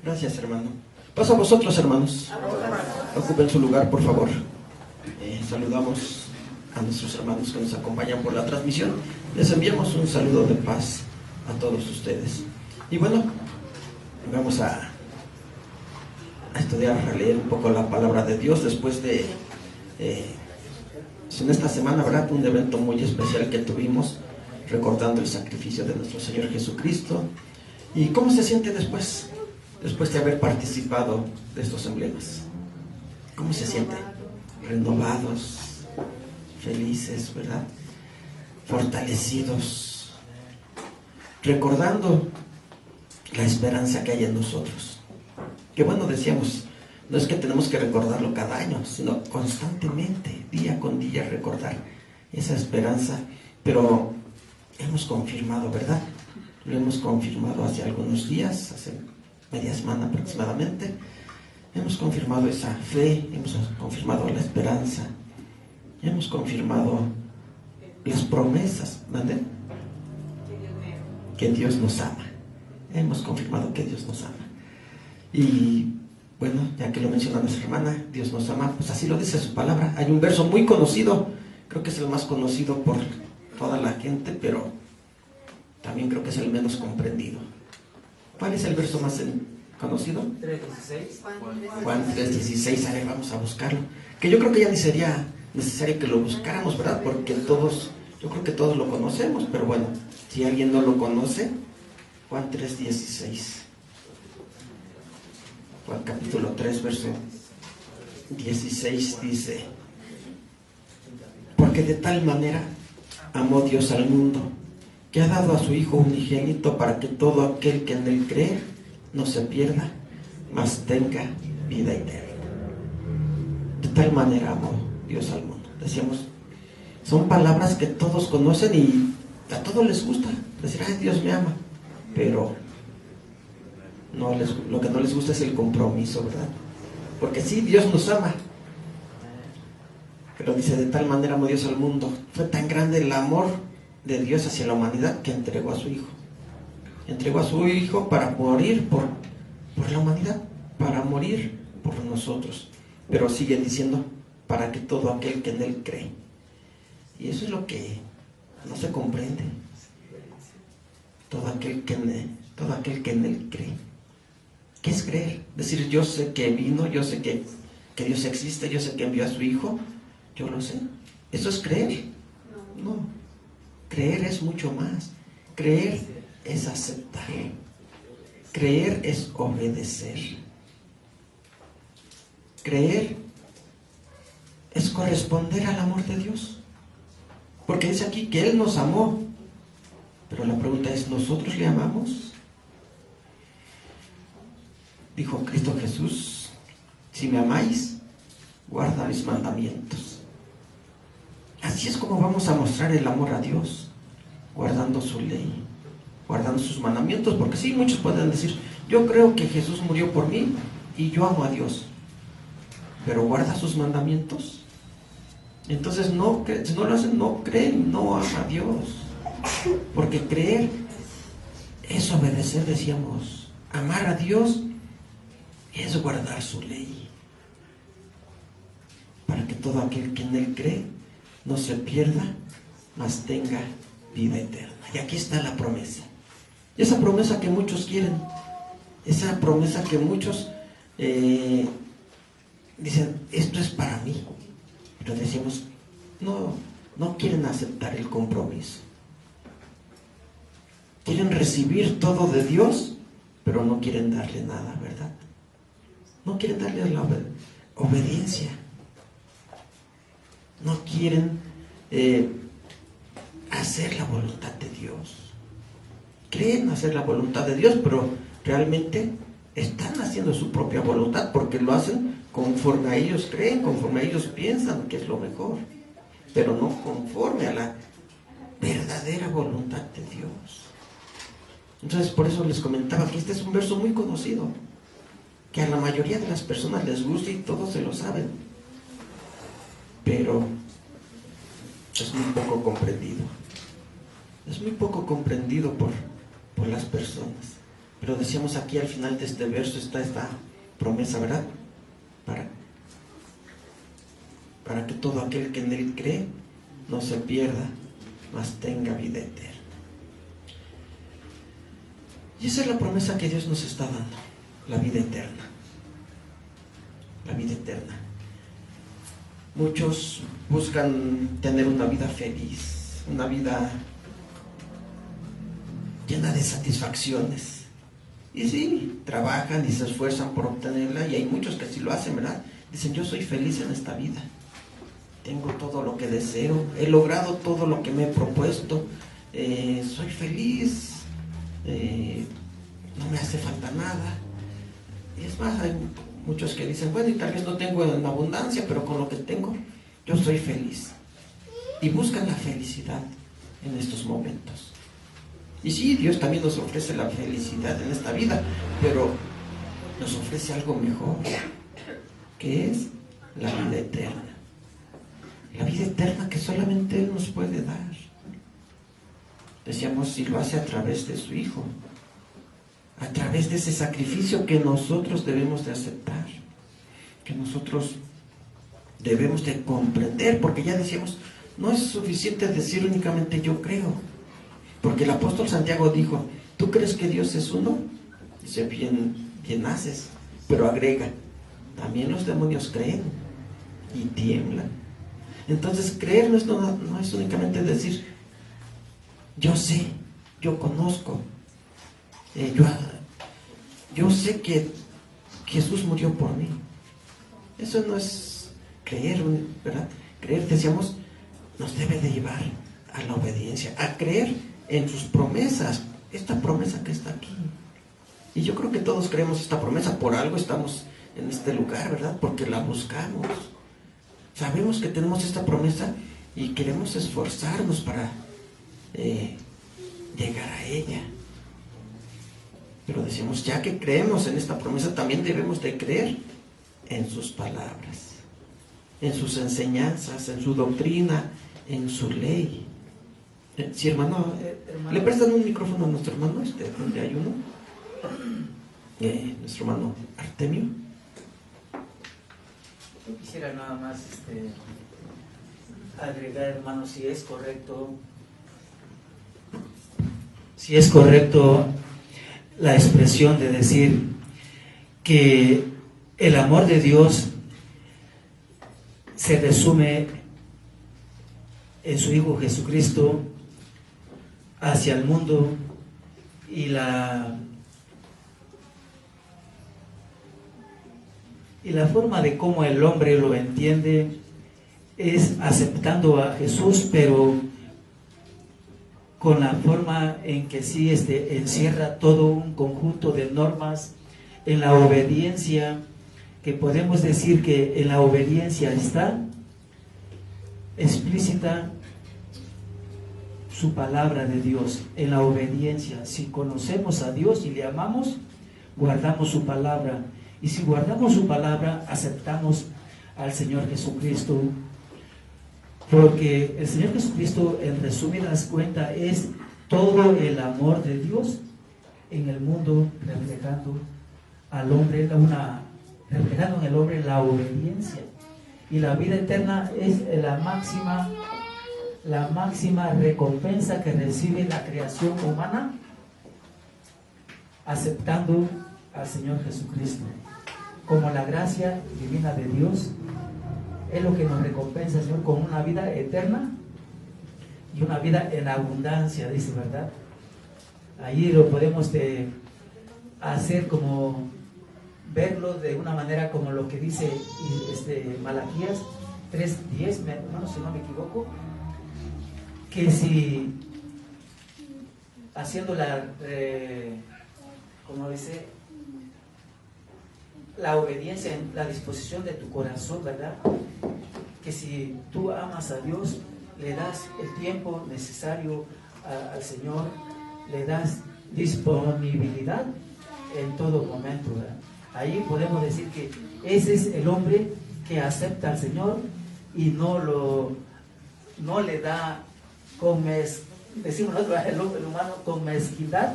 Gracias, hermano. Paso a vosotros, hermanos. Ocupen su lugar, por favor. Saludamos a nuestros hermanos que nos acompañan por la transmisión. Les enviamos un saludo de paz a todos ustedes. Y bueno, vamos a estudiar, a leer un poco la palabra de Dios después de, en esta semana, ¿verdad? Un evento muy especial que tuvimos, recordando el sacrificio de nuestro Señor Jesucristo. ¿Y cómo se siente después de haber participado de estos emblemas? ¿Cómo se siente? Renovados, felices, ¿verdad? Fortalecidos, recordando la esperanza que hay en nosotros. Que bueno, decíamos, no es que tenemos que recordarlo cada año, sino constantemente, día con día, recordar esa esperanza. Pero hemos confirmado, ¿verdad? Lo hemos confirmado hace algunos días, hace media semana aproximadamente. Hemos confirmado esa fe, hemos confirmado la esperanza, hemos confirmado las promesas, ¿vale? Que Dios nos ama. Hemos confirmado que Dios nos ama. Y bueno, ya que lo menciona nuestra hermana, Dios nos ama, pues así lo dice su palabra. Hay un verso muy conocido, creo que es el más conocido por toda la gente, pero también creo que es el menos comprendido. ¿Cuál es el verso más conocido? 3:16. Juan 3:16. A ver, vamos a buscarlo. Que yo creo que ya ni sería necesario que lo buscáramos, ¿verdad? Porque yo creo que todos lo conocemos, pero bueno, si alguien no lo conoce, Juan 3:16. Juan capítulo 3, verso 16 dice: porque de tal manera amó Dios al mundo, que ha dado a su Hijo unigénito, para que todo aquel que en él cree no se pierda, mas tenga vida eterna. De tal manera amó Dios al mundo. Decíamos, son palabras que todos conocen y a todos les gusta decir, ay, Dios me ama, pero lo que no les gusta es el compromiso, ¿verdad? Porque sí, Dios nos ama, pero dice, de tal manera amó Dios al mundo. Fue tan grande el amor de Dios hacia la humanidad que entregó a su Hijo. Entregó a su Hijo para morir por la humanidad, para morir por nosotros. Pero sigue diciendo, para que todo aquel que en él cree. Y eso es lo que no se comprende. Todo aquel que en él cree. ¿Qué es creer? Decir, yo sé que vino, yo sé que Dios existe, yo sé que envió a su Hijo, yo lo sé. ¿Eso es creer? No. Creer es mucho más. Creer es aceptar. Creer es obedecer. Creer es corresponder al amor de Dios. Porque dice aquí que Él nos amó. Pero la pregunta es, ¿nosotros le amamos? Dijo Cristo Jesús, si me amáis, guarda mis mandamientos. Así es como vamos a mostrar el amor a Dios, guardando su ley, guardando sus mandamientos. Porque sí, muchos pueden decir, yo creo que Jesús murió por mí y yo amo a Dios, pero ¿guarda sus mandamientos? Entonces si no lo hacen, no creen, no aman a Dios. Porque creer es obedecer, decíamos. Amar a Dios es guardar su ley, para que todo aquel que en él cree no se pierda, mas tenga vida eterna. Y aquí está la promesa. Y esa promesa que muchos quieren, esa promesa que muchos dicen, esto es para mí. Pero decimos, no quieren aceptar el compromiso. Quieren recibir todo de Dios, pero no quieren darle nada, ¿verdad? No quieren darle la obediencia. No quieren hacer la voluntad de Dios. Creen hacer la voluntad de Dios, pero realmente están haciendo su propia voluntad, porque lo hacen conforme a ellos creen, conforme a ellos piensan que es lo mejor, pero no conforme a la verdadera voluntad de Dios. Entonces, por eso les comentaba que este es un verso muy conocido, que a la mayoría de las personas les gusta y todos se lo saben, pero es muy poco comprendido. Es muy poco comprendido por las personas. Pero decíamos aquí al final de este verso está esta promesa, ¿verdad? Para que todo aquel que en Él cree no se pierda, mas tenga vida eterna. Y esa es la promesa que Dios nos está dando, la vida eterna. La vida eterna. Muchos buscan tener una vida feliz, una vida llena de satisfacciones. Y sí, trabajan y se esfuerzan por obtenerla, y hay muchos que sí lo hacen, ¿verdad? Dicen, yo soy feliz en esta vida. Tengo todo lo que deseo, he logrado todo lo que me he propuesto, soy feliz, no me hace falta nada. Y es más, hay muchos que dicen, bueno, y tal vez no tengo en abundancia, pero con lo que tengo, yo soy feliz. Y buscan la felicidad en estos momentos. Y sí, Dios también nos ofrece la felicidad en esta vida, pero nos ofrece algo mejor, que es la vida eterna. La vida eterna que solamente Él nos puede dar. Decíamos, si lo hace a través de su Hijo, a través de ese sacrificio que nosotros debemos de aceptar, que nosotros debemos de comprender, porque ya decíamos, no es suficiente decir únicamente yo creo, porque el apóstol Santiago dijo, ¿tú crees que Dios es uno? Dice, bien haces, pero agrega, también los demonios creen y tiemblan. Entonces creer no es únicamente decir yo sé, yo conozco, yo sé que Jesús murió por mí. Eso no es creer, ¿verdad? Creer, decíamos, nos debe de llevar a la obediencia, a creer en sus promesas, esta promesa que está aquí. Y yo creo que todos creemos esta promesa, por algo estamos en este lugar, ¿verdad? Porque la buscamos. Sabemos que tenemos esta promesa y queremos esforzarnos para llegar a ella. Pero decimos, ya que creemos en esta promesa, también debemos de creer en sus palabras, en sus enseñanzas, en su doctrina, en su ley. Sí, hermano, ¿le prestan un micrófono a nuestro hermano, donde hay uno? Nuestro hermano Artemio. Yo quisiera nada más agregar, hermano, si es correcto la expresión de decir que el amor de Dios se resume en su Hijo Jesucristo hacia el mundo, y la forma de cómo el hombre lo entiende es aceptando a Jesús, pero con la forma en que sí encierra todo un conjunto de normas en la obediencia, que podemos decir que en la obediencia está explícita su palabra de Dios. En la obediencia, si conocemos a Dios y le amamos, guardamos su palabra. Y si guardamos su palabra, aceptamos al Señor Jesucristo. Porque el Señor Jesucristo, en resumidas cuentas, es todo el amor de Dios en el mundo, reflejando al hombre, reflejando en el hombre la obediencia. Y la vida eterna es la máxima recompensa que recibe la creación humana, aceptando al Señor Jesucristo como la gracia divina de Dios. Es lo que nos recompensa, Señor, con una vida eterna y una vida en abundancia, dice, ¿verdad? Allí lo podemos hacer como verlo de una manera como lo que dice Malaquías 3:10, hermano, si no me equivoco, que si haciendo como dice, la obediencia en la disposición de tu corazón, ¿verdad? Que si tú amas a Dios, le das el tiempo necesario al Señor, le das disponibilidad en todo momento, ¿verdad? Ahí podemos decir que ese es el hombre que acepta al Señor y no le da decimos nosotros, el humano con mezquindad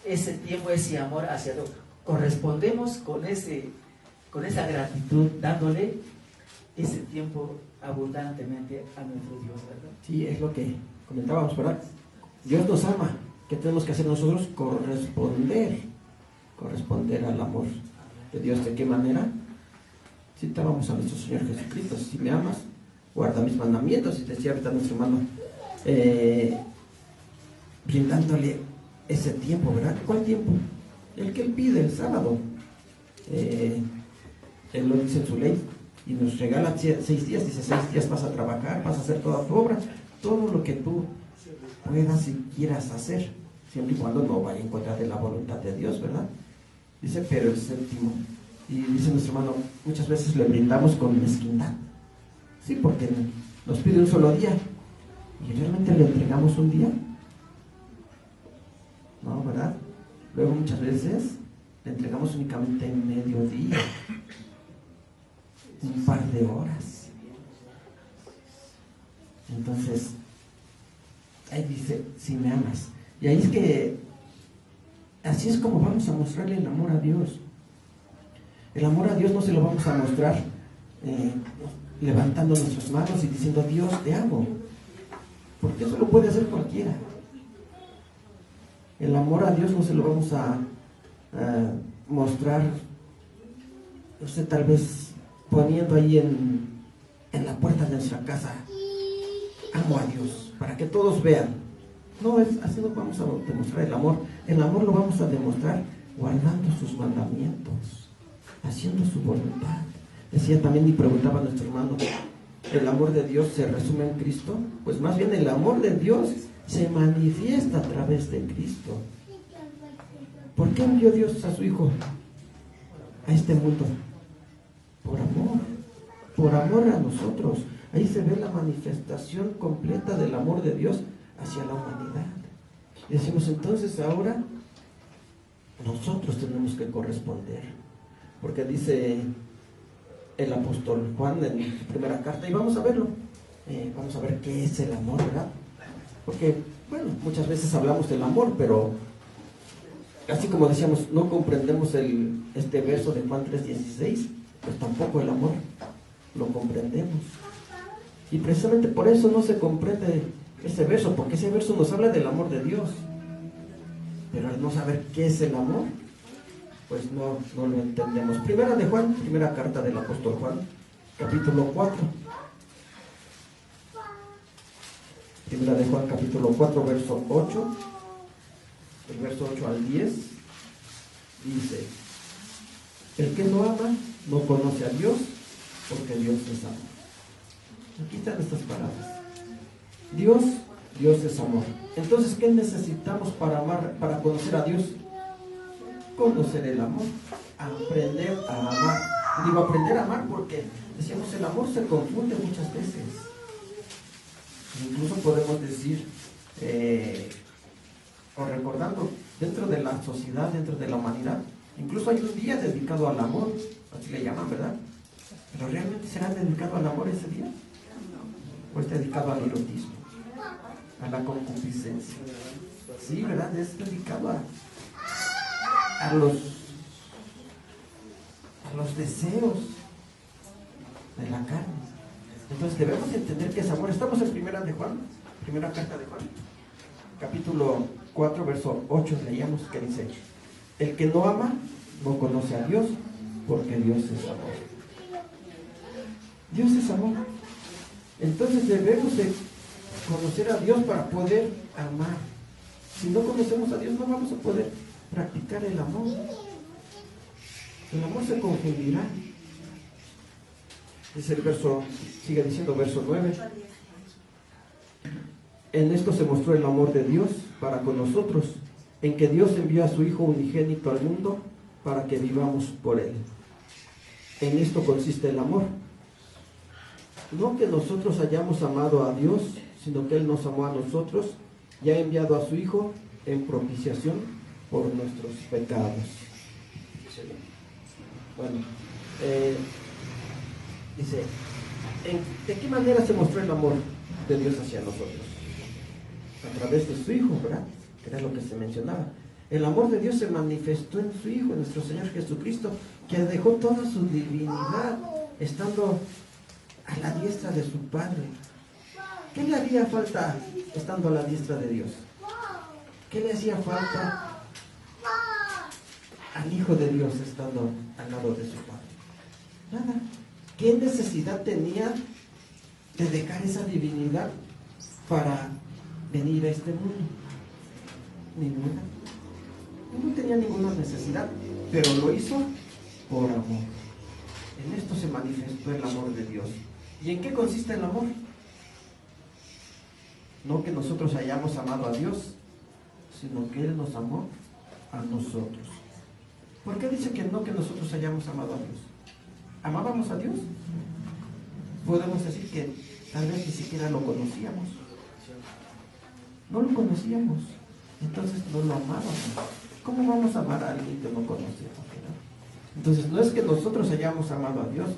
ese tiempo, ese amor hacia Dios. Correspondemos con esa gratitud, dándole ese tiempo abundantemente a nuestro Dios, ¿verdad? Sí, es lo que comentábamos, ¿verdad? Dios nos ama. ¿Qué tenemos que hacer nosotros? Corresponder al amor de Dios. ¿De qué manera? Citábamos a nuestro Señor Jesucristo: si me amas, guarda mis mandamientos. Y decía ahorita nuestro hermano, brindándole ese tiempo, ¿verdad? ¿Cuál tiempo? El que Él pide, el sábado. Él lo dice en su ley y nos regala 6 días. Dice: 6 días vas a trabajar, vas a hacer toda tu obra, todo lo que tú puedas y quieras hacer, siempre y cuando no vaya en contra de la voluntad de Dios, ¿verdad? Dice: pero el séptimo. Y dice nuestro hermano, muchas veces le brindamos con mezquindad. Sí, porque nos pide un solo día. ¿Y realmente le entregamos un día? No, ¿verdad? Luego muchas veces le entregamos únicamente medio día, un par de horas. Entonces, ahí dice: si me amas. Y ahí es que así es como vamos a mostrarle el amor a Dios. El amor a Dios no se lo vamos a mostrar levantando nuestras manos y diciendo: Dios, te amo, porque eso lo puede hacer cualquiera. El amor a Dios no se lo vamos a mostrar, no sé, tal vez poniendo ahí en la puerta de nuestra casa: amo a Dios, para que todos vean. No, así no vamos a demostrar el amor. El amor lo vamos a demostrar guardando sus mandamientos, haciendo su voluntad. Decía también y preguntaba a nuestro hermano: ¿el amor de Dios se resume en Cristo? Pues más bien el amor de Dios se manifiesta a través de Cristo. ¿Por qué envió Dios a su Hijo a este mundo? Por amor a nosotros. Ahí se ve la manifestación completa del amor de Dios hacia la humanidad. Y decimos: entonces ahora nosotros tenemos que corresponder, porque dice el apóstol Juan en su primera carta, y vamos a verlo, vamos a ver qué es el amor, ¿verdad? Porque, bueno, muchas veces hablamos del amor, pero así como decíamos, no comprendemos este verso de Juan 3:16, pues tampoco el amor lo comprendemos. Y precisamente por eso no se comprende ese verso, porque ese verso nos habla del amor de Dios. Pero al no saber qué es el amor, pues no lo entendemos. Primera de Juan, primera carta del apóstol Juan, capítulo 4. Primera de Juan, capítulo 4, verso 8. El verso 8 al 10 dice: el que no ama no conoce a Dios, porque Dios es amor. Aquí están estas palabras. Dios es amor. Entonces, ¿qué necesitamos para amar, para conocer a Dios? Conocer el amor, aprender a amar. Digo aprender a amar porque decíamos, el amor se confunde muchas veces. Incluso podemos decir, o recordando, dentro de la sociedad, dentro de la humanidad, incluso hay un día dedicado al amor, así le llaman, ¿verdad? Pero ¿realmente será dedicado al amor ese día? ¿O es dedicado al erotismo, a la concupiscencia? Sí, ¿verdad? Es dedicado a los deseos de la carne. Entonces debemos entender que es amor. Estamos en primera carta de Juan, capítulo 4, verso 8, leíamos que dice: el que no ama no conoce a Dios, porque Dios es amor. Dios es amor. Entonces debemos de conocer a Dios para poder amar. Si no conocemos a Dios, no vamos a poder practicar el amor. El amor se confundirá. Dice el verso, sigue diciendo verso 9: en esto se mostró el amor de Dios para con nosotros, en que Dios envió a su Hijo unigénito al mundo para que vivamos por Él. En esto consiste el amor. No que nosotros hayamos amado a Dios, sino que Él nos amó a nosotros y ha enviado a su Hijo en propiciación por nuestros pecados. Bueno, dice, ¿de qué manera se mostró el amor de Dios hacia nosotros? A través de su Hijo, ¿verdad? Que era lo que se mencionaba. El amor de Dios se manifestó en su Hijo, en nuestro Señor Jesucristo, que dejó toda su divinidad estando a la diestra de su Padre. ¿Qué le haría falta estando a la diestra de Dios? ¿Qué le hacía falta al Hijo de Dios estando al lado de su Padre? Nada. ¿Qué necesidad tenía de dejar esa divinidad para venir a este mundo? Ninguna. No tenía ninguna necesidad, pero lo hizo por amor. En esto se manifestó el amor de Dios. ¿Y en qué consiste el amor? No que nosotros hayamos amado a Dios, sino que Él nos amó a nosotros. ¿Por qué dice que no que nosotros hayamos amado a Dios? ¿Amábamos a Dios? Podemos decir que tal vez ni siquiera lo conocíamos. No lo conocíamos, entonces no lo amábamos. ¿Cómo vamos a amar a alguien que no conocemos? Entonces no es que nosotros hayamos amado a Dios,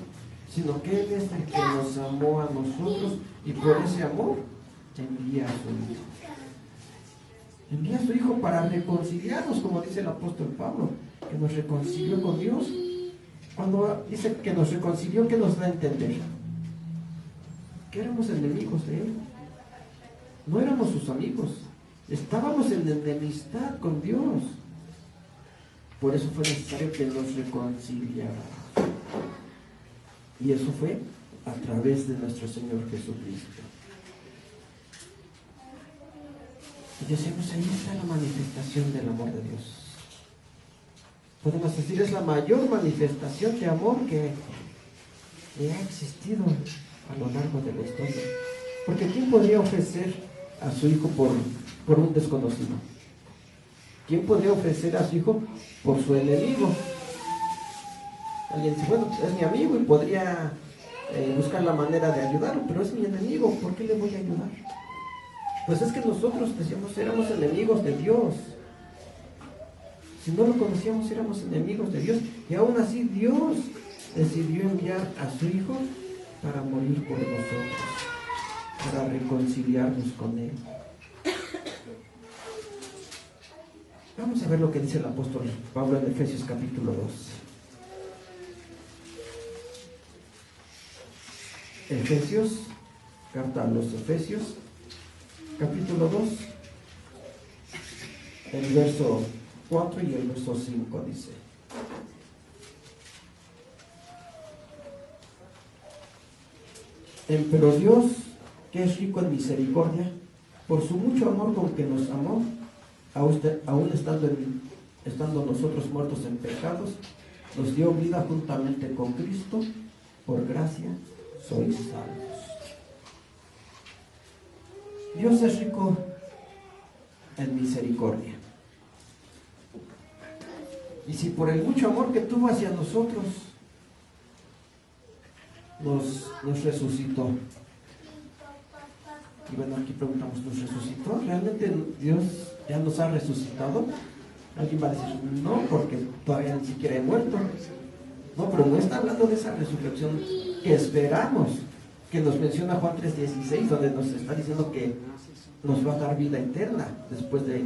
sino que Él es el que nos amó a nosotros, y por ese amor envía a su Hijo. Envía a su Hijo para reconciliarnos, como dice el apóstol Pablo, que nos reconcilió con Dios. Cuando dice que nos reconcilió, ¿qué nos da a entender? Que éramos enemigos de Él. No éramos sus amigos, estábamos en enemistad con Dios. Por eso fue necesario que nos reconciliara. Y eso fue a través de nuestro Señor Jesucristo. Y decimos, ahí está la manifestación del amor de Dios. Podemos decir, es la mayor manifestación de amor que ha existido a lo largo de la historia. Porque ¿quién podría ofrecer a su hijo por un desconocido? ¿Quién podría ofrecer a su hijo por su enemigo? Alguien dice, bueno, es mi amigo y podría buscar la manera de ayudarlo, pero es mi enemigo, ¿por qué le voy a ayudar? Pues es que nosotros decíamos, éramos enemigos de Dios. Si no lo conocíamos, éramos enemigos de Dios, y aún así Dios decidió enviar a su Hijo para morir por nosotros, para reconciliarnos con Él. Vamos a ver lo que dice el apóstol Pablo en Efesios capítulo 2. Efesios, carta a los Efesios, capítulo 2, el verso 4 y el verso 5 dice: Pero Dios, que es rico en misericordia, por su mucho amor con que nos amó, aún estando nosotros muertos en pecados, nos dio vida juntamente con Cristo. Por gracia sois salvos. Dios es rico en misericordia. Y si por el mucho amor que tuvo hacia nosotros nos resucitó. Y bueno, aquí preguntamos, ¿nos resucitó? ¿Realmente Dios ya nos ha resucitado? Alguien va a decir, no, porque todavía ni siquiera he muerto. No, pero no está hablando de esa resurrección que esperamos, que nos menciona Juan 3:16, donde nos está diciendo que nos va a dar vida eterna después de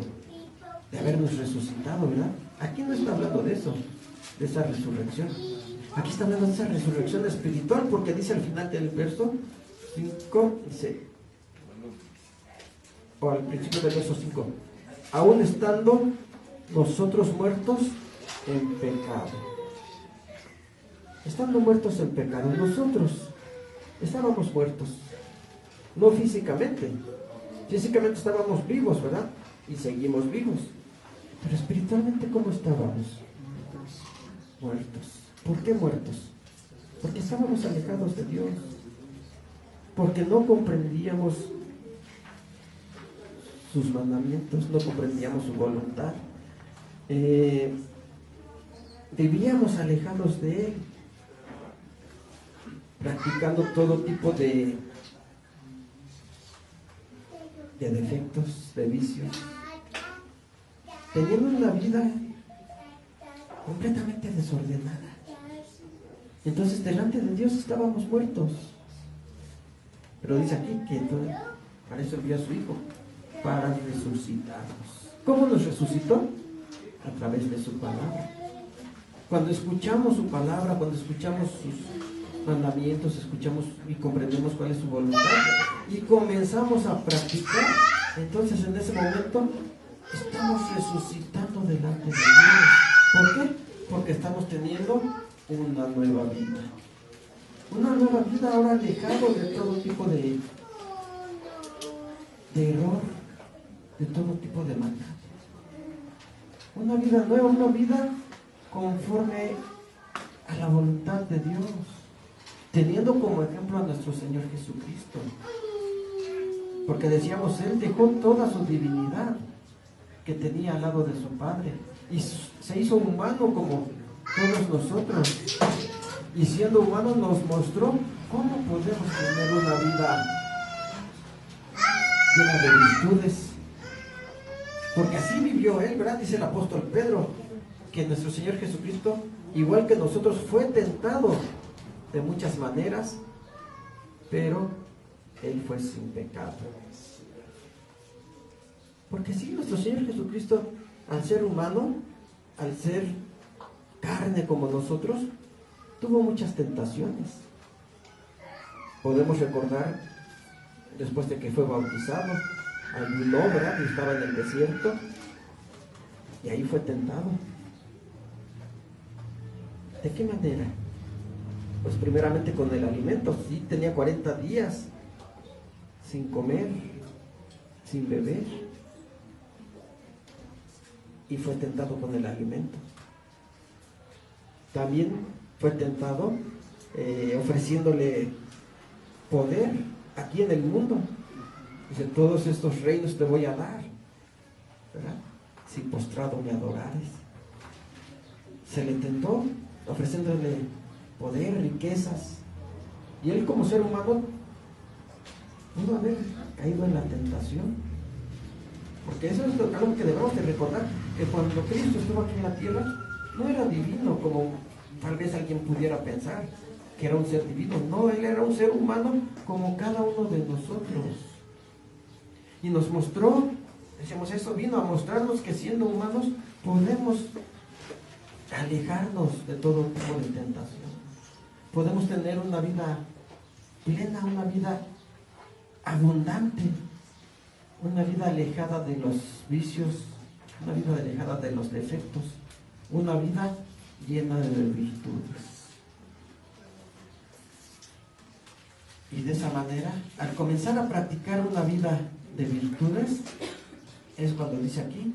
habernos resucitado, ¿verdad? Aquí no está hablando de eso, de esa resurrección. Aquí está hablando de esa resurrección espiritual, porque dice al final del verso 5, dice, o al principio del verso 5, aún estando nosotros muertos en pecado. Estando muertos en pecado, nosotros estábamos muertos, no físicamente. Físicamente estábamos vivos, ¿verdad? Y seguimos vivos. Pero espiritualmente, ¿cómo estábamos? Muertos. ¿Por qué muertos? Porque estábamos alejados de Dios. Porque no comprendíamos sus mandamientos, no comprendíamos su voluntad. Vivíamos alejados de Él, practicando todo tipo de defectos, de vicios, teniendo una vida completamente desordenada. Entonces delante de Dios estábamos muertos. Pero dice aquí que para eso envió a su Hijo, para resucitarnos. ¿Cómo nos resucitó? a través de su palabra. Cuando escuchamos su palabra, cuando escuchamos sus mandamientos, escuchamos y comprendemos cuál es su voluntad y comenzamos a practicar, entonces en ese momento estamos resucitando delante de Dios. ¿Por qué? Porque estamos teniendo una nueva vida. Una nueva vida ahora alejado de todo tipo de error, de todo tipo de maldad. Una vida nueva, una vida conforme a la voluntad de Dios, teniendo como ejemplo a nuestro Señor Jesucristo. Porque decíamos, Él dejó toda su divinidad que tenía al lado de su Padre y se hizo humano como todos nosotros, y siendo humano nos mostró cómo podemos tener una vida llena de virtudes, porque así vivió Él, ¿verdad? Dice el apóstol Pedro que nuestro Señor Jesucristo, igual que nosotros, fue tentado de muchas maneras, pero Él fue sin pecado. Porque sí, nuestro Señor Jesucristo, al ser humano, al ser carne como nosotros, tuvo muchas tentaciones. Podemos recordar, después de que fue bautizado, ayunó, ¿verdad? Y estaba en el desierto, y ahí fue tentado. ¿De qué manera? Pues primeramente con el alimento. Sí, tenía 40 días sin comer, sin beber, y fue tentado con el alimento. También fue tentado ofreciéndole poder aquí en el mundo. Dice, todos estos reinos te voy a dar, ¿verdad? Si postrado me adorares. Se le tentó ofreciéndole poder, riquezas, y él como ser humano pudo haber caído en la tentación, porque eso es algo que debemos de recordar, que cuando Cristo estuvo aquí en la tierra no era divino como tal vez alguien pudiera pensar que era un ser divino. No, Él era un ser humano como cada uno de nosotros, y nos mostró, decíamos, eso vino a mostrarnos que siendo humanos podemos alejarnos de todo tipo de tentación, podemos tener una vida plena, una vida abundante, una vida alejada de los vicios, una vida alejada de los defectos, una vida llena de virtudes. Y de esa manera, al comenzar a practicar una vida de virtudes, es cuando dice aquí,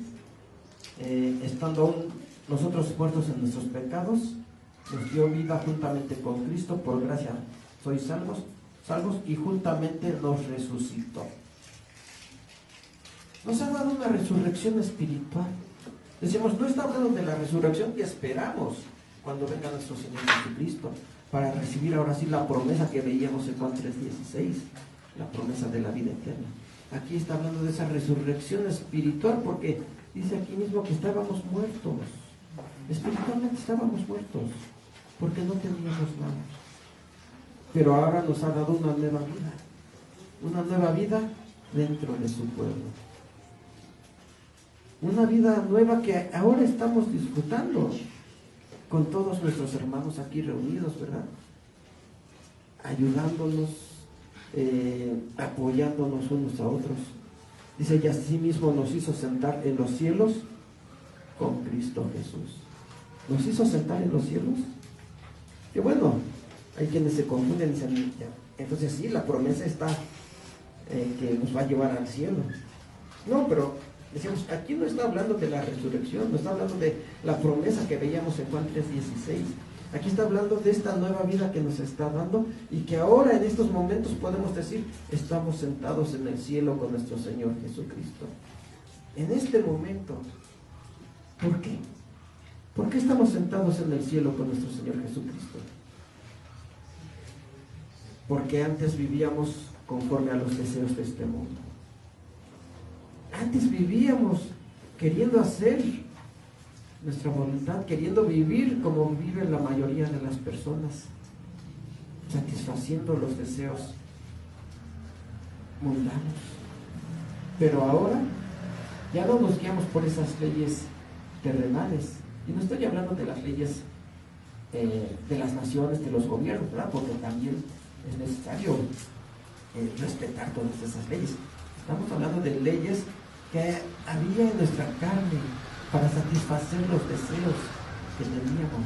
estando aún nosotros muertos en nuestros pecados, nos dio vida juntamente con Cristo, por gracia sois salvos, y juntamente nos resucitó. Nos ha dado una resurrección espiritual. Decimos, no está hablando de la resurrección que esperamos cuando venga nuestro Señor Jesucristo, para recibir ahora sí la promesa que veíamos en Juan 3:16, la promesa de la vida eterna. Aquí está hablando de esa resurrección espiritual, porque dice aquí mismo que estábamos muertos. Espiritualmente estábamos muertos, porque no teníamos nada. Pero ahora nos ha dado una nueva vida dentro de su pueblo. Una vida nueva que ahora estamos disfrutando con todos nuestros hermanos aquí reunidos, ¿verdad? Ayudándonos, apoyándonos unos a otros. Dice, y así mismo nos hizo sentar en los cielos con Cristo Jesús. ¿Nos hizo sentar en los cielos? Que bueno, hay quienes se confunden y dicen, ya, entonces sí, la promesa está que nos va a llevar al cielo. No, pero decíamos, aquí no está hablando de la resurrección, no está hablando de la promesa que veíamos en Juan 3:16. Aquí está hablando de esta nueva vida que nos está dando, y que ahora en estos momentos podemos decir, estamos sentados en el cielo con nuestro Señor Jesucristo. En este momento. ¿Por qué? ¿Por qué estamos sentados en el cielo con nuestro Señor Jesucristo? Porque antes vivíamos conforme a los deseos de este mundo. Antes vivíamos queriendo hacer nuestra voluntad, queriendo vivir como viven la mayoría de las personas, satisfaciendo los deseos mundanos. Pero ahora ya no nos guiamos por esas leyes terrenales. Y no estoy hablando de las leyes de las naciones, de los gobiernos, ¿verdad? Porque también es necesario respetar todas esas leyes. Estamos hablando de leyes que había en nuestra carne para satisfacer los deseos que teníamos.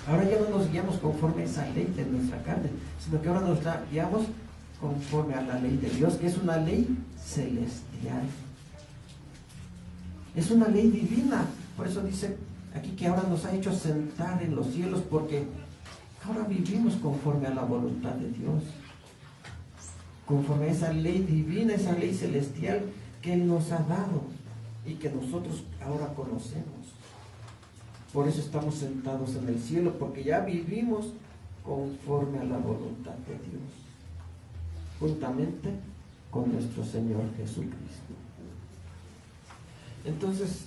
Ahora ya no nos guiamos conforme a esa ley de nuestra carne, sino que ahora nos guiamos conforme a la ley de Dios, que es una ley celestial. Es una ley divina. Por eso dice aquí que ahora nos ha hecho sentar en los cielos, porque ahora vivimos conforme a la voluntad de Dios, conforme a esa ley divina, esa ley celestial que Él nos ha dado y que nosotros ahora conocemos. Por eso estamos sentados en el cielo, porque ya vivimos conforme a la voluntad de Dios, juntamente con nuestro Señor Jesucristo. Entonces,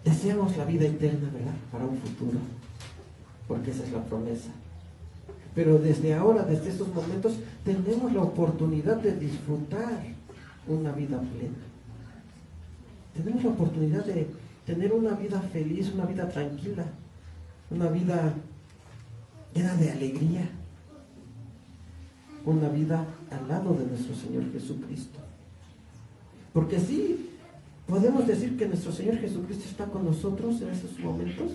deseamos la vida eterna, ¿verdad? Para un futuro, porque esa es la promesa. Pero desde ahora, desde estos momentos, tenemos la oportunidad de disfrutar una vida plena. Tenemos la oportunidad de tener una vida feliz, una vida tranquila, una vida llena de alegría, una vida al lado de nuestro Señor Jesucristo. Porque sí, podemos decir que nuestro Señor Jesucristo está con nosotros en esos momentos.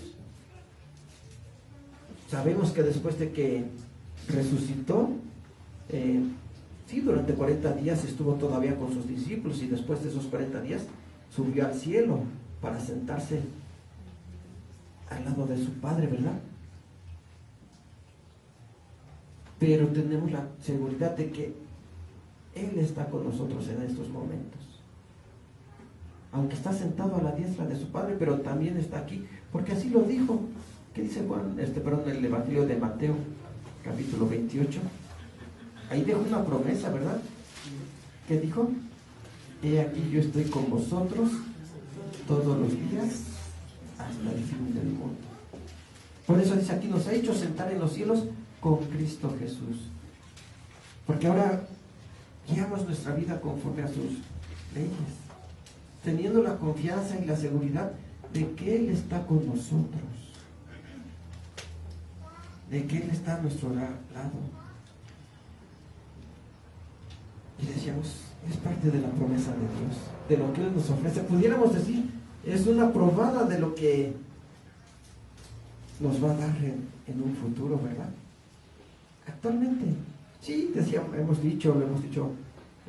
Sabemos que después de que resucitó, sí, durante 40 días estuvo todavía con sus discípulos, y después de esos 40 días subió al cielo para sentarse al lado de su Padre, ¿verdad? Pero tenemos la seguridad de que Él está con nosotros en estos momentos. Aunque está sentado a la diestra de su Padre, pero también está aquí, porque así lo dijo. ¿Qué dice Juan? El Evangelio de Mateo, capítulo 28. Ahí dejó una promesa, ¿verdad? ¿Qué dijo? He aquí yo estoy con vosotros todos los días hasta el fin del mundo. Por eso dice aquí, nos ha hecho sentar en los cielos con Cristo Jesús. Porque ahora guiamos nuestra vida conforme a sus leyes, teniendo la confianza y la seguridad de que Él está con nosotros, de que Él está a nuestro lado. Y decíamos, es parte de la promesa de Dios, de lo que Él nos ofrece. Pudiéramos decir, es una probada de lo que nos va a dar en un futuro, ¿verdad? Actualmente, sí, lo hemos dicho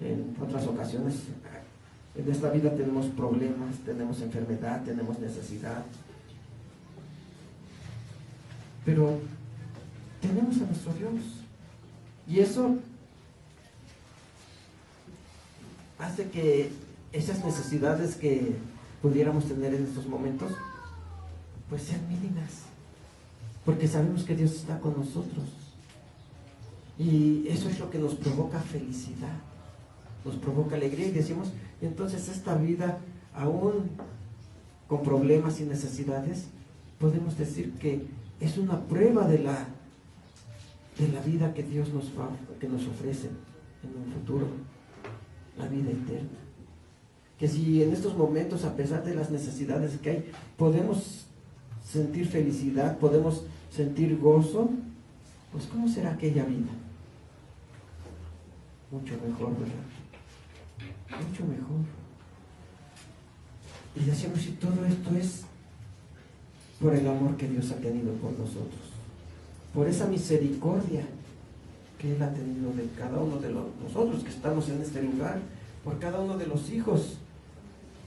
en otras ocasiones, en esta vida tenemos problemas, tenemos enfermedad, tenemos necesidad, pero tenemos a nuestro Dios, y eso hace que esas necesidades que pudiéramos tener en estos momentos pues sean mínimas, porque sabemos que Dios está con nosotros, y eso es lo que nos provoca felicidad, nos provoca alegría, y decimos, entonces esta vida, aún con problemas y necesidades, podemos decir que es una prueba de la vida que Dios que nos ofrece en un futuro, la vida eterna. Que si en estos momentos, a pesar de las necesidades que hay, podemos sentir felicidad, podemos sentir gozo, pues ¿cómo será aquella vida? Mucho mejor, ¿verdad? Mucho mejor. Y decíamos, si todo esto es por el amor que Dios ha tenido por nosotros, por esa misericordia que Él ha tenido de cada uno de nosotros que estamos en este lugar, por cada uno de los hijos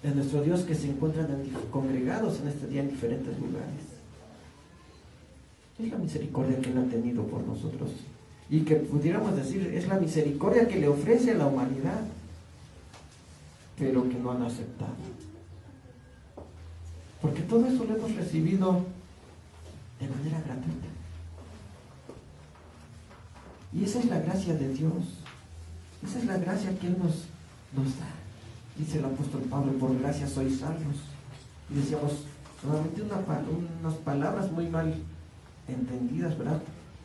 de nuestro Dios que se encuentran congregados en este día en diferentes lugares. Es la misericordia que Él ha tenido por nosotros, y que pudiéramos decir, es la misericordia que le ofrece a la humanidad, pero que no han aceptado. Porque todo eso lo hemos recibido de manera gratuita. Y esa es la gracia de Dios. Esa es la gracia que Él nos da. Dice el apóstol Pablo, por gracia sois salvos. Y decíamos, nuevamente unas palabras muy mal entendidas, ¿verdad?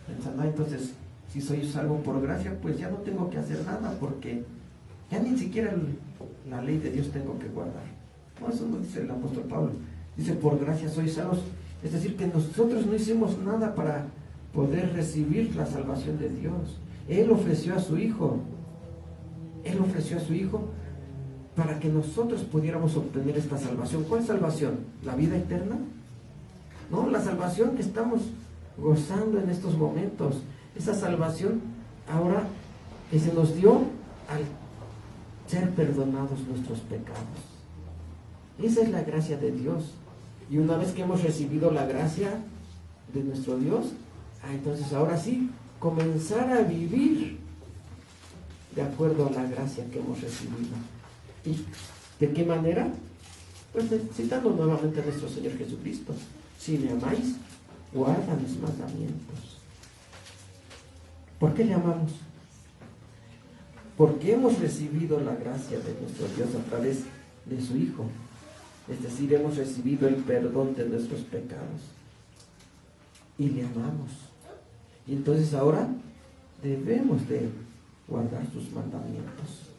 Pensando, entonces, si soy salvo por gracia, pues ya no tengo que hacer nada, porque Ya ni siquiera la ley de Dios tengo que guardar. No, eso no dice el apóstol Pablo. Dice, por gracia sois salvos. Es decir, que nosotros no hicimos nada para poder recibir la salvación de Dios. Él ofreció a su Hijo. Él ofreció a su Hijo para que nosotros pudiéramos obtener esta salvación. ¿Cuál salvación? ¿La vida eterna? No, la salvación que estamos gozando en estos momentos. Esa salvación ahora que se nos dio al ser perdonados nuestros pecados. Esa es la gracia de Dios. Y una vez que hemos recibido la gracia de nuestro Dios, entonces ahora sí, comenzar a vivir de acuerdo a la gracia que hemos recibido. ¿Y de qué manera? Pues citando nuevamente a nuestro Señor Jesucristo. Si me amáis, guarda mis mandamientos. ¿Por qué le amamos? Porque hemos recibido la gracia de nuestro Dios a través de su Hijo. Es decir, hemos recibido el perdón de nuestros pecados. Y le amamos. Y entonces ahora debemos de guardar sus mandamientos.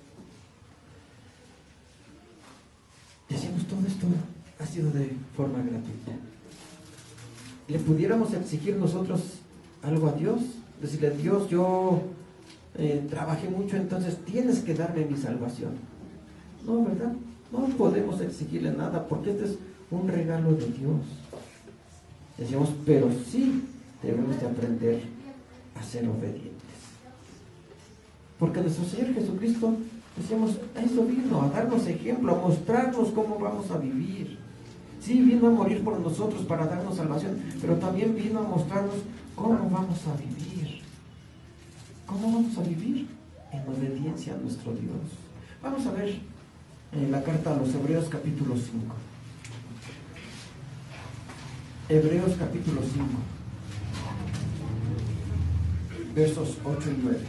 Decimos, todo esto ha sido de forma gratuita. ¿Le pudiéramos exigir nosotros algo a Dios? Decirle, Dios, yo trabajé mucho, entonces tienes que darme mi salvación. No, ¿verdad? No podemos exigirle nada, porque este es un regalo de Dios. Decimos, pero sí debemos de aprender a ser obedientes. Porque nuestro Señor Jesucristo, decíamos, a eso vino, a darnos ejemplo, a mostrarnos cómo vamos a vivir. Sí, vino a morir por nosotros para darnos salvación, pero también vino a mostrarnos cómo vamos a vivir. ¿Cómo vamos a vivir? En obediencia a nuestro Dios. Vamos a ver en la carta a los Hebreos capítulo 5. Hebreos capítulo 5, versos 8 y 9.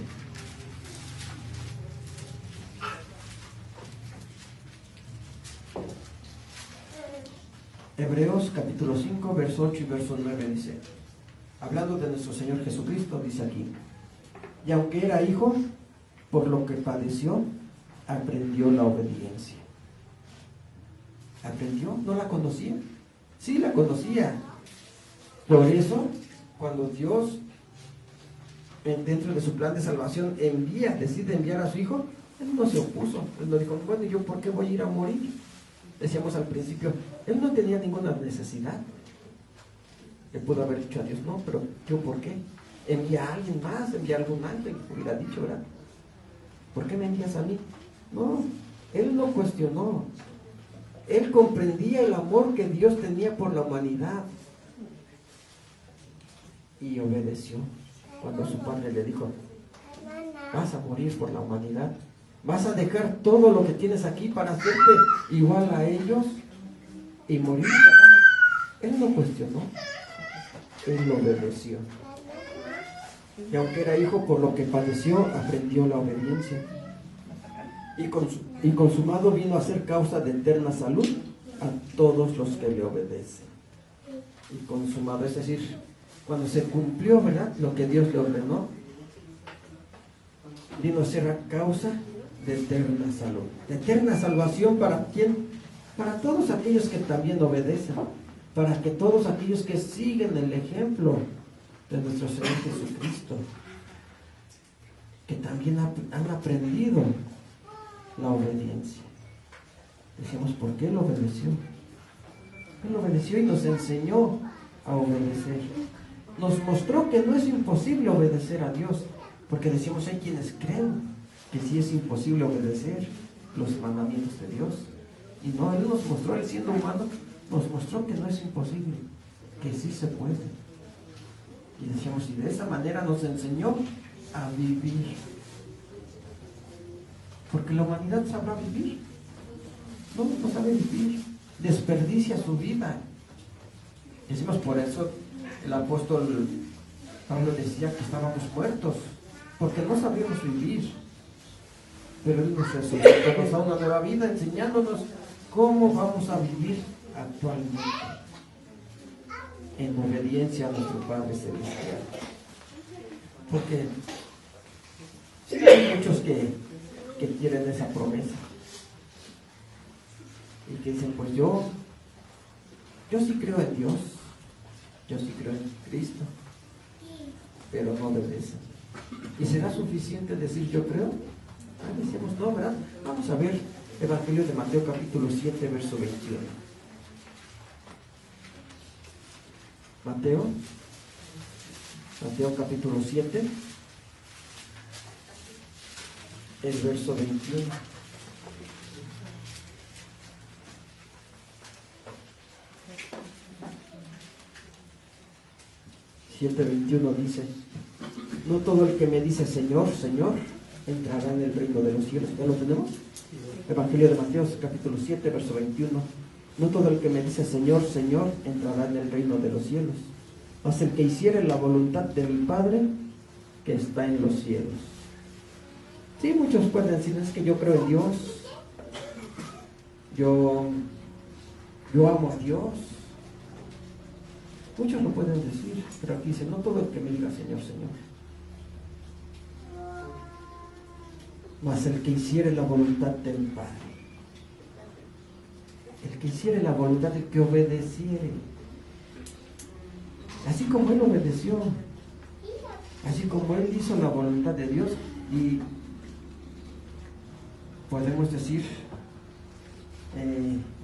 Hebreos capítulo 5, verso 8 y verso 9 dice, hablando de nuestro Señor Jesucristo, dice aquí, y aunque era hijo, por lo que padeció, aprendió la obediencia. ¿Aprendió? ¿No la conocía? Sí, la conocía. Por eso, cuando Dios, dentro de su plan de salvación, decide enviar a su hijo, él no se opuso. Él no dijo, bueno, ¿yo por qué voy a ir a morir? Decíamos al principio, él no tenía ninguna necesidad. Él pudo haber dicho a Dios, no, pero ¿yo por qué? Envía a alguien más, envía a algún ángel, hubiera dicho, ¿verdad? ¿Por qué me envías a mí? No, él no cuestionó. Él comprendía el amor que Dios tenía por la humanidad. Y obedeció. Cuando su padre le dijo, vas a morir por la humanidad. Vas a dejar todo lo que tienes aquí para hacerte igual a ellos y morir. Él no cuestionó. Él obedeció. Y aunque era hijo, por lo que padeció, aprendió la obediencia. Y consumado vino a ser causa de eterna salud a todos los que le obedecen. Y consumado, es decir, cuando se cumplió, ¿verdad?, lo que Dios le ordenó, vino a ser a causa de eterna salud. De eterna salvación, ¿para quién? Para todos aquellos que también obedecen. Para que todos aquellos que siguen el ejemplo de nuestro Señor Jesucristo, que también han aprendido la obediencia. Decíamos, ¿por qué Él obedeció? Él obedeció y nos enseñó a obedecer. Nos mostró que no es imposible obedecer a Dios, porque decíamos, hay quienes creen que sí es imposible obedecer los mandamientos de Dios. Y no, Él nos mostró, Él siendo humano, nos mostró que no es imposible, que sí se puede. Y decíamos, y de esa manera nos enseñó a vivir. Porque la humanidad sabrá vivir. No sabe vivir. Desperdicia su vida. Decimos, por eso el apóstol Pablo decía que estábamos muertos, porque no sabíamos vivir. Pero Él nos resucitó, nos da una nueva vida, enseñándonos cómo vamos a vivir actualmente, en obediencia a nuestro Padre Celestial. Porque sí, hay muchos que que quieren esa promesa y que dicen, pues yo sí creo en Dios, yo sí creo en Cristo, pero no obedecen. ¿Y será suficiente decir yo creo? Decimos no, ¿verdad? Vamos a ver Evangelio de Mateo capítulo 7, verso 21. Mateo capítulo 7, el verso 21. 7:21 dice: no todo el que me dice Señor, Señor, entrará en el reino de los cielos. ¿Ya lo tenemos? Evangelio de Mateo capítulo 7, verso 21. No todo el que me dice Señor, Señor, entrará en el reino de los cielos, mas el que hiciere la voluntad del Padre que está en los cielos. Sí, muchos pueden decir, es que yo creo en Dios, yo amo a Dios. Muchos lo pueden decir, pero aquí dice, no todo el que me diga Señor, Señor, mas el que hiciere la voluntad del Padre. El que hiciere la voluntad, el que obedeciere. Así como Él obedeció, así como Él hizo la voluntad de Dios, y podemos decir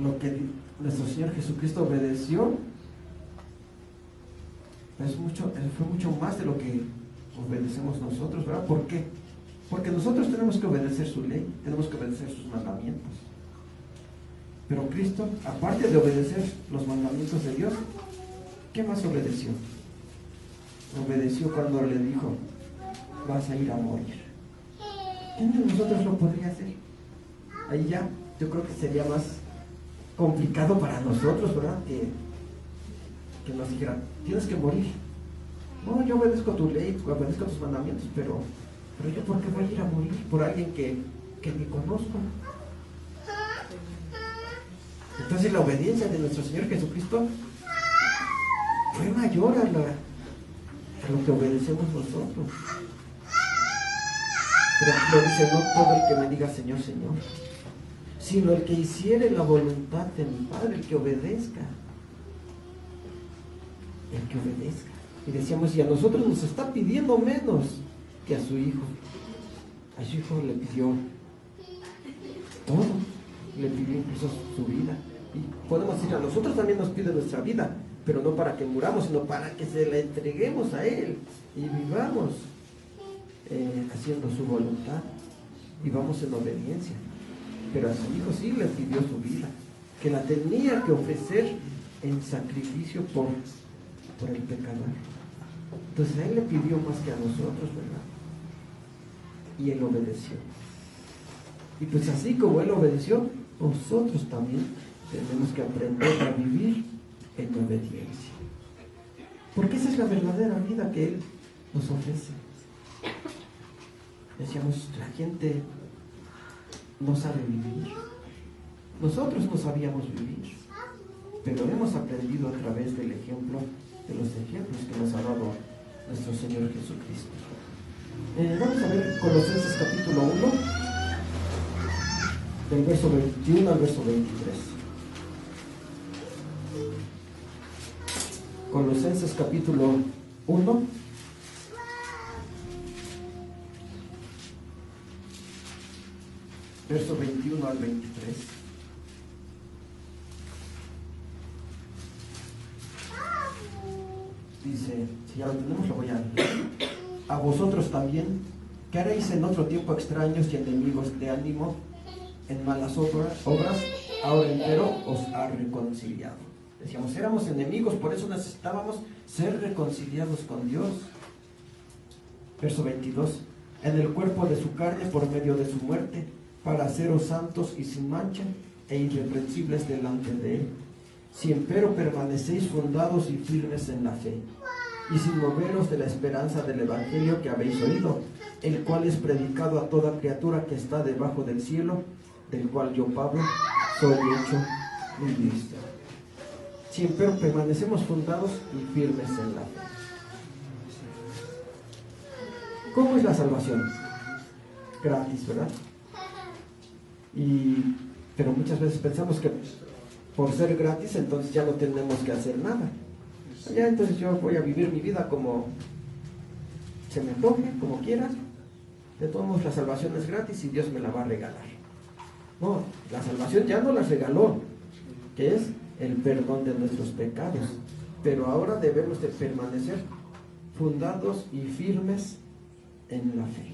lo que nuestro Señor Jesucristo obedeció, fue mucho más de lo que obedecemos nosotros, ¿verdad? ¿Por qué? Porque nosotros tenemos que obedecer su ley, tenemos que obedecer sus mandamientos. Pero Cristo, aparte de obedecer los mandamientos de Dios, ¿qué más obedeció? Obedeció cuando le dijo, vas a ir a morir. ¿Quién de nosotros lo podría hacer? Ahí ya, yo creo que sería más complicado para nosotros, ¿verdad? Que nos dijeran, tienes que morir. No, yo obedezco tu ley, obedezco tus mandamientos, pero yo ¿por qué voy a ir a morir? Por alguien que ni conozco. Entonces la obediencia de nuestro Señor Jesucristo fue mayor a lo que obedecemos nosotros. Pero dice, no todo el que me diga Señor, Señor, sino el que hiciere la voluntad de mi Padre, el que obedezca. El que obedezca. Y decíamos, y a nosotros nos está pidiendo menos que a su hijo. A su hijo le pidió todo, le pidió incluso su vida. Y podemos decir, a nosotros también nos pide nuestra vida, pero no para que muramos, sino para que se la entreguemos a Él y vivamos haciendo su voluntad, vivamos en obediencia. Pero a su hijo sí le pidió su vida, que la tenía que ofrecer en sacrificio por el pecador. Entonces a Él le pidió más que a nosotros, ¿verdad? Y Él obedeció. Y pues así como Él obedeció, nosotros también tenemos que aprender a vivir en obediencia. Porque esa es la verdadera vida que Él nos ofrece. Decíamos, la gente no sabe vivir. Nosotros no sabíamos vivir, pero hemos aprendido a través del ejemplo, de los ejemplos que nos ha dado nuestro Señor Jesucristo. Vamos a ver Colosenses capítulo 1, del verso 21 al verso 23. Colosenses capítulo 1, verso 21 al 23. Dice, si ya lo tenemos, lo voy a leer. A vosotros también, que haréis en otro tiempo extraños y enemigos de ánimo, en malas obras, ahora empero os ha reconciliado. Decíamos, éramos enemigos, por eso necesitábamos ser reconciliados con Dios. Verso 22. En el cuerpo de su carne por medio de su muerte, para haceros santos y sin mancha e irreprensibles delante de Él. Si empero permanecéis fundados y firmes en la fe, y sin moveros de la esperanza del Evangelio que habéis oído, el cual es predicado a toda criatura que está debajo del cielo, del cual yo, Pablo, soy hecho ministro. Si empero permanecemos fundados y firmes en la fe. ¿Cómo es la salvación? Gratis, ¿verdad? Pero muchas veces pensamos que por ser gratis entonces ya no tenemos que hacer nada. Ya entonces yo voy a vivir mi vida como se me antoje, como quiera. De todos modos la salvación es gratis y Dios me la va a regalar. No, la salvación ya no la regaló, que es el perdón de nuestros pecados. Pero ahora debemos de permanecer fundados y firmes en la fe,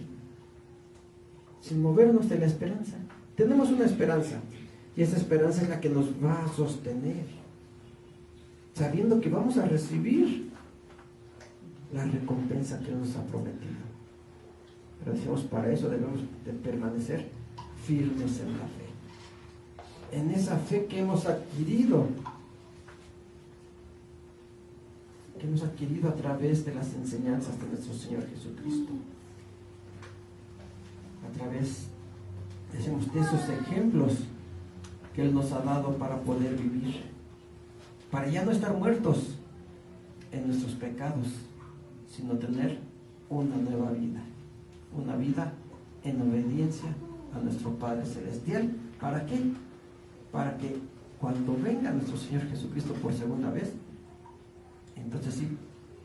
sin movernos de la esperanza. Tenemos una esperanza, y esa esperanza es la que nos va a sostener, sabiendo que vamos a recibir la recompensa que nos ha prometido. Pero decimos, para eso debemos de permanecer firmes en la fe, en esa fe que hemos adquirido a través de las enseñanzas de nuestro Señor Jesucristo, a través, decimos, de esos ejemplos que Él nos ha dado para poder vivir, para ya no estar muertos en nuestros pecados, sino tener una nueva vida, una vida en obediencia a nuestro Padre Celestial. ¿Para qué? Para que cuando venga nuestro Señor Jesucristo por segunda vez, entonces sí,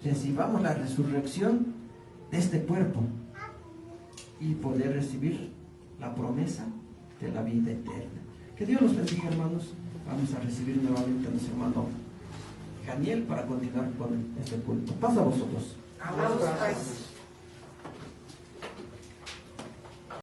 recibamos la resurrección de este cuerpo y poder recibir la promesa de la vida eterna. Que Dios los bendiga, hermanos. Vamos a recibir nuevamente a nuestro hermano Daniel para continuar con este culto. Pasa a vosotros. Amamos, Padre.